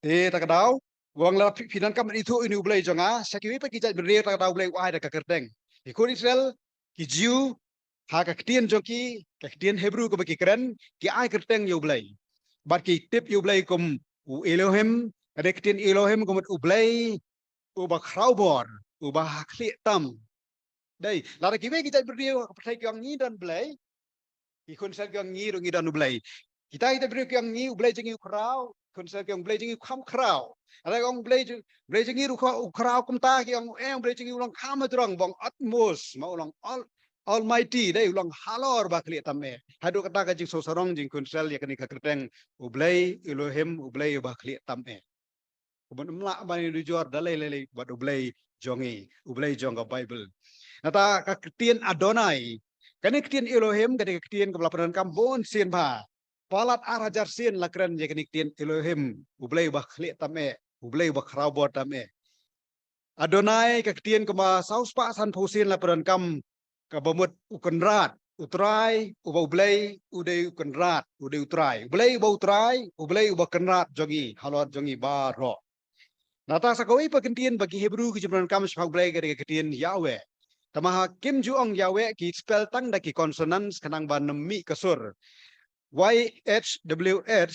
tak tahu wang la finan kam itu ini ublay jonga sakiwi pa kijat beriya tak tahu ublay wahai dak kerteng ikut Israel ki Jew ha ka ktien joki ka ktien Hebrew ko baki keren ki ai kerteng yo ublay bat ki tip yo ublay kum u Elohim ada ktien Elohim kum ublay u ba kraubor u ba khli tam đây la kiwi kijat beriya percaya kyang ni dan blay ikut Israel kyang ni ro ngi dan ublay kita beriya kyang ni ublay jengi krau konsep yang boleh jengi kam krau ada orang boleh jengi krau kum ta yang boleh jengi ulang kam terang bang atmos mau ulang almighty dai ulang halor bakli tamme hadu kata ka jing sosorong jing konsel ya kini ka kerteng ublay Elohim ublay bakli tamme kubun mla bani du jor dalai lele bad ublay jongi ublay jonga bible nata ka ketien Adonai kani ketien Elohim kani ketien kebelaparan kambon sien ba palat arajar sin lakran je kenik tien Elohim ublay bah khli tame ublay bah khrabot tame Adonai ka tien kama saus pa san phusin la peran kam ka bomut ukenrat utrai ublay udai ukenrat udai utrai ublay uba kenrat jogi halot jogi baro nata sakoi pa kentien bagi Hebrew ki jumran kam sphag ublay ka ketien Yahweh tamaha kim juong Yahweh ki spell tang da ki consonants kanang ban mi kasur YHWH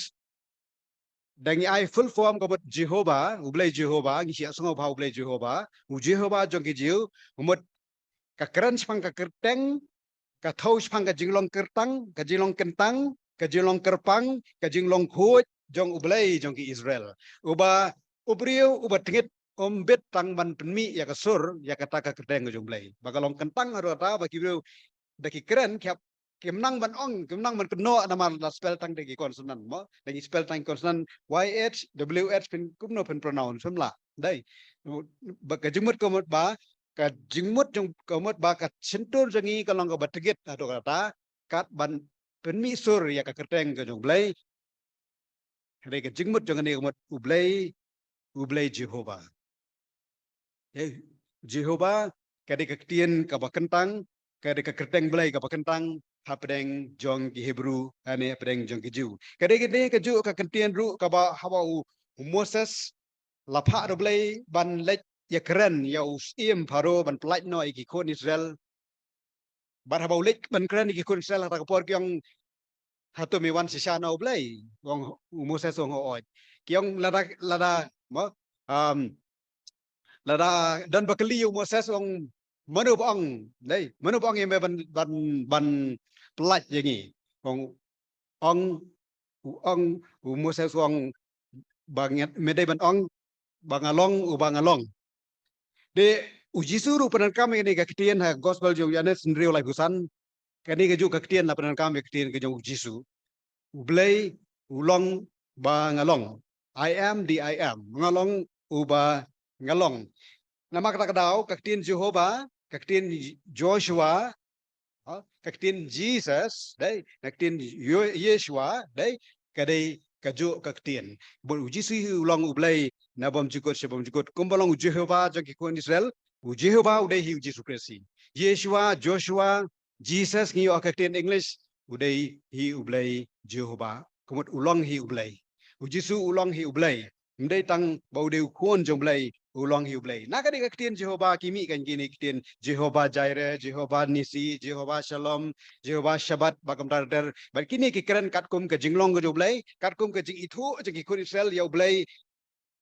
dangi ai full form ko Jehovah ublay Jehovah ngi sia songo ba ublay Jehovah u Jehovah jong ki jiu umut ka keren spang ka kerteng ka thau spang ka jinglong kertang ka jinglong kentang ka jinglong kerpang ka jinglong khuj jong ublay jong ki Israel uba ubriu uba tingit ombet tang ban penmi ya ka sur ya kata ka kerteng jong ublay bagalong kentang aro ta baki bro daki keren kyap kemnang ban ong kemnang ban keno nama la spell tang dagi konsonan mo dagi spell tang konsonan YHWH pin kumno pin pronoun semla dai ba ka jimut komot ba ka jimut jong komot ba ka sentur jangi kalong ka bategit ado kata kat ban penmi sur ya ka kerteng ka jong blay dai ka jimut jong ni komot ublay Jehovah Jehovah ka dai ka tien ka ba kentang ka dai ka kerteng blay ka ba kentang hapdeng jong ki Hebrew ane hapdeng jong ki Jew kade ka Jew ka kentien ru ka ba hawa Moses lapha roblay ban lek ya keren ya usiem pharo ban plait noi ki kon Israel ban hawa lek ban keren ki kon Israel ta por kyong hatu mi wan sisana oblay wong Moses wong oi kyong lada mo lada dan bakali Moses wong manu bang dai manu bang yang ban pelat jengi ong Moses wong banget medai ban ong bangalong de uji suru penan kami ini ka ketien ha gospel jong yane sendiri oleh gusan kani ke ju ka ketien la penan kami ketien ke jong uji su ublay ulong bangalong I am ngalong uba ngalong nama kata kadau ka ketien Jehovah ka ketien Joshua ka ketien Jesus dai ka ketien Yeshua dai kadai kaju ka ketien bol uji si ulang ublay na bom jukut kumbalong Jehovah jong ki kon Israel Jehovah udai hi uji sukresi Yeshua Joshua Jesus ngi ka ketien English udai hi ublay Jehovah kumut ulang hi ublay uji su ulang hi ublay mdai tang bau deu kon jong blay ulang hi ublay naga de ketien Jehovah kimi kan gini ketien Jehovah Jireh Jehovah Nisi Jehovah Shalom Jehovah Shabbat bagam dar bar kini ki keren katkum ke jinglong ke ublay katkum ke jing itu jing ikut Israel ya ublay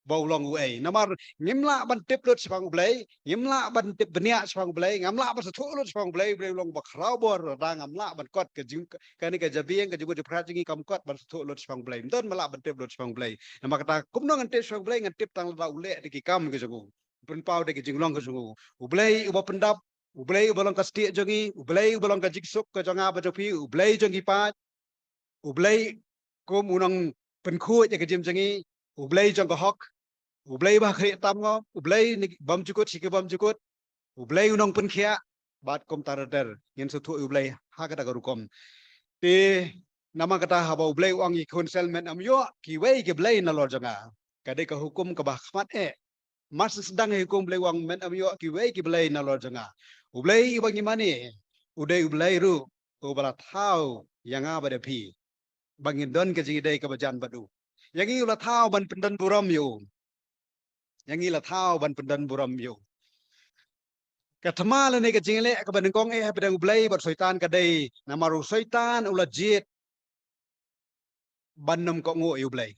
bau long uai namar ngimla ban tip lut sepang ublay ngimla ban tip benia sepang ublay ngamla ban sethu lut sepang ublay long bakrau bor rang ngamla ban kot ke jing kani ke jabieng ke jugo de prajingi kam kot ban sethu lut sepang ublay mton mala ban tip lut sepang ublay nama kata kumno ngan tip sepang ublay ngan tip tang la ule de ki kam ke jugo pun pau de ki jinglong ke jugo ublay uba pendap ublay ubalong ka stie jongi ublay ubalong ka jiksuk ke jonga ba jopi ublay jongi pa ublay kum unang penkhu je ke jim jongi ublay jong ka hok ublay ba khri tam ngo ublay ni bam jukut sike bam jukut ublay unong pun khia bat kom tarader yen su thu ublay ha kata garukom te nama kata haba ublay uang ikon selmen amyo ki wei ke blay na lor janga kade ka hukum ka bahmat mas sedang hukum blay uang men amyo ki wei ki blay na lor janga ublay bang imani uday ublay ru ubala thau yanga bade phi bangin don ke jidai ka bajan badu อย่างนี้ละเท้าบันเป็นดันบุรมอยู่อย่างนี้ละเท้าบันเป็นดันบุรมอยู่กะธรรมาเลยในกะจริงเลยกะบันกองเป็นดังอุบเลยบัดสอยตานกะได้นามารุสอยตานอุลจีดบันนำกองงูอุบเลย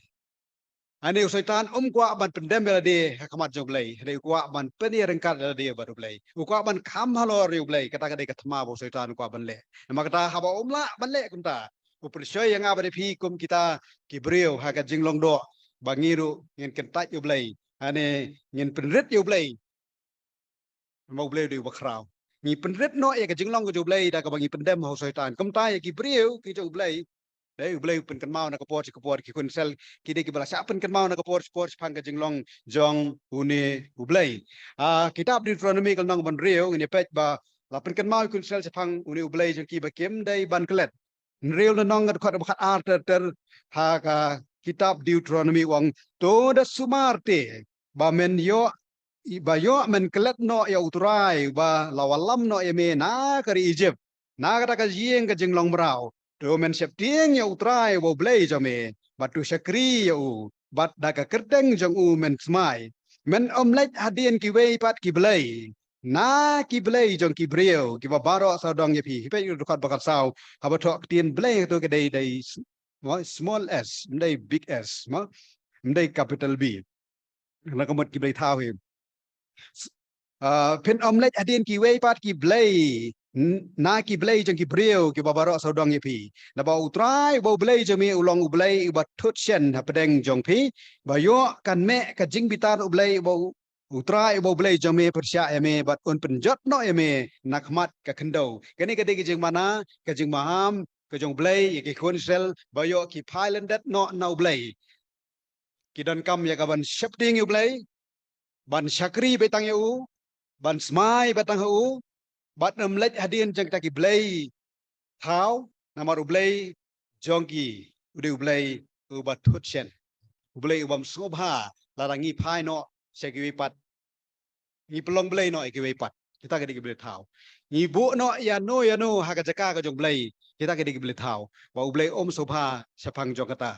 อันนี้สอยตานกว่าบันเป็นเดมเบลเดย์ขมัดจงเลยเดี๋ยวกว่าบันเป็นยังกัดเดย์บัดอุบเลยกว่าบันคำฮัลโหลอุบเลยกะตากะได้กะธรรมาบุสอยตานกว่าบันเล่นามากะตาฮับละบันเล่กุนตาอุปนิสัยyang ada di kum kita kibriu hakat jinglong do bangiru ngin kentat yu blai ane ngin penrit yu blai mau blai di bakrau ngi penrit no ya ka jinglong ko yu blai da ka bangi pendem ho soitan kum ta ya kibriu ki yu blai dai yu blai pen kan mau na ka pot ki kun sel ki de ki bala sa pen kan mau na ka pot phang ka jinglong jong une yu blai kitab Deuteronomy kal nang ban riu ngin pech ba la pen kan mau kun sel sa phang une yu blai jong ki ba kem dai ban klet real na nong kat bakat art ter ha ka kitab Deuteronomy wang to da sumarte ba men yo ba yo men kelet no ya uturai ba lawalam no ya me na kari Egypt na kata ka jieng ka jinglong brau to men sep tieng ya uturai bo blai jo me batu syakri ya u bat da ka kerteng jong u men smai men omlet hadien ki wei pat ki blai na ki blai jong ki brio ki ba baro sa dong ye pi pe yu kat bakat sau ha ba thok tien blai to ke dai small s dai big s ma dai capital B na ka mot ki blai thao he pen omlet adien ki wei pat ki blai na ki blai jong ki brio ki ba baro sa dong ye pi na ba utrai bo blai jong mi ulong u blai ba thut chen ha pedeng jong pi ba yo kan me ka jing bitar u blai bo utrai bo blai jong me persya me bat un penjot no me nakmat ka kendo kani ka de ki jing mana ka jing maham ka jong blai ki konsel ba yo ki pilot no na blai ki dan kam ya ka ban shifting u blai ban syakri betang yu ban smai betang hu bat emlet hadien jeng taki blai thao namar blai jongki ude blai ubat thutchen blai ubam sobha larangi phai no sekiwi pat ngi pelong blai no ekiwi pat kita ke dik blai thao ngi bu no ya no haga jaka ka jong blai kita ke dik blai thao wa blai om sobha sapang jong kata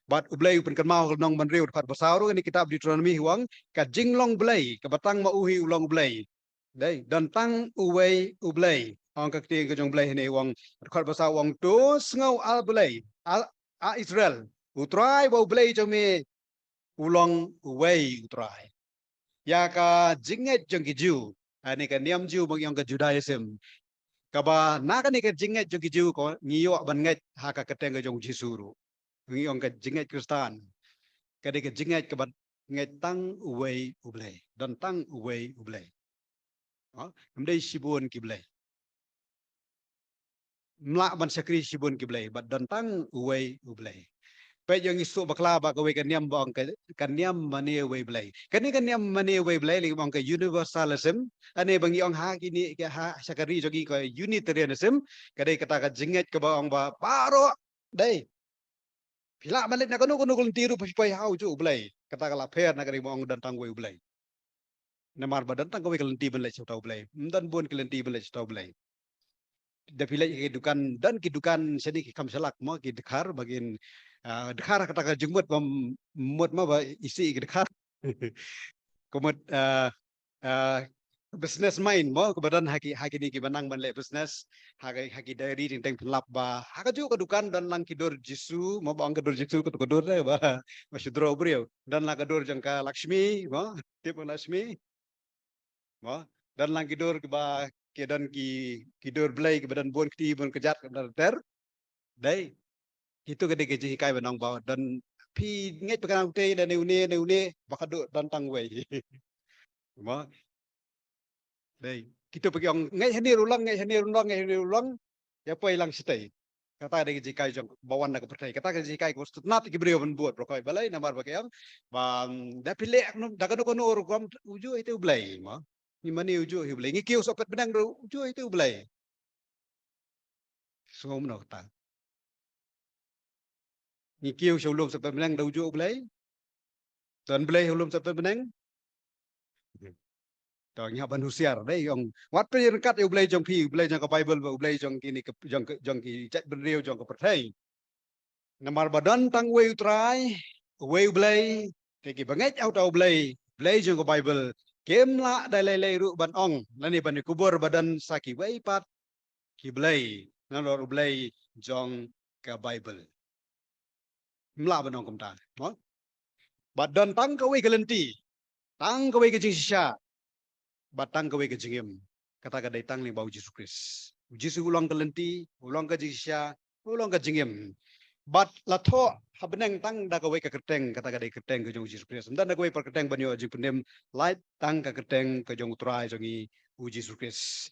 bat ublay pen kan mau nong man riu pat pasau ni kitab Deuteronomy huang ka jinglong blay ka batang mauhi ulong blay dai dan tang uwei ublay ong ka ti ka jong blay ni huang khat pasau wang tu ngau al blay a Israel utrai bo blay jong me ulong uwei utrai ya ka jinget jong ki ju ani ka niam ju bang yang ka Judaism ka ba na ka ni ka jinget jong ki ju ko ngiyo ban nget ha ka keteng ka jong jisuru ngi ong ka jinget Kristan ka de ka jinget ka bat ngai tang uwei ublei dan tang uwei ublei mdei sibun kiblei mla ban sakri sibun kiblei bat dan tang uwei ublei pe yang isu bakla ba ka we ka niam bong ka niam mani uwei blei kani ka niam mani uwei blei li bong ka universalism ane bang yong ha kini ka ha sakari jogi ka unitarianism ka de kata ka jinget ka bong ba paro dei pila malit na kanu tiru pasipay hau ju ublay kata kala fair na kari mong dan tangwe ublay na marba dan tangwe kalenti belai chota ublay dan bon kalenti belai chota ublay da pila kedukan dan kedukan seni ki kam salak mo ki dekhar bagin dekhar kata ka jengmut mut ma ba isi ki dekhar komut business main mo kebadan haki ni ki banang ban le business haki dari tentang pelap ba haka ju kedukan dan lang kidur jisu mo bang kidur jisu ke kidur le ba masyudro brio dan lang kidur jangka Lakshmi mo tip Lakshmi mo dan lang kidur ke ba ke dan ki kidur blai ke badan bon kti bon kejat ke ter dai itu ke de ji kai banang ba dan pi ngai pekan te dan neune bakadu dan tangwei mo dai kita pergi orang ngai hani ulang ya pai lang stay kata ada ji kai jong bawan nak percaya kata ji kai ko nat ki brio ben buat rokoi balai namar pakai yang bang da pilek no da kono ur gom uju itu blai ma ni mani uju hi blai ngi kiu sopet benang ru uju itu blai sungom no ta ngi kiu sholom sopet benang da uju blai tuan blai sholom sopet benang to nya ban husiar dai yong wat pe kat u blai jong pi blai jong ka bible u blai jong ki ni jong ki chat ben riu jong ka perthai namar badan tang we utrai way blay cái banget auto blay jong Bible kem la dai lay ru ban ong lani ban kubur badan saki way pat ki blay na ro blay jong ka Bible mla ban ong kom ta mo badan tang ka way kelenti tang ka way ke jing batang kawe ke jingim kata kadai tang ling bau Jesus Christ Jesus ulang kelenti ulang ke jisya ulang ke jingim bat latho habneng tang da kawe ke keteng kata kadai keteng ke jong Jesus Christ dan da kawe per keteng banyo jing pendem light tang ka keteng ke jong utrai jongi Jesus Christ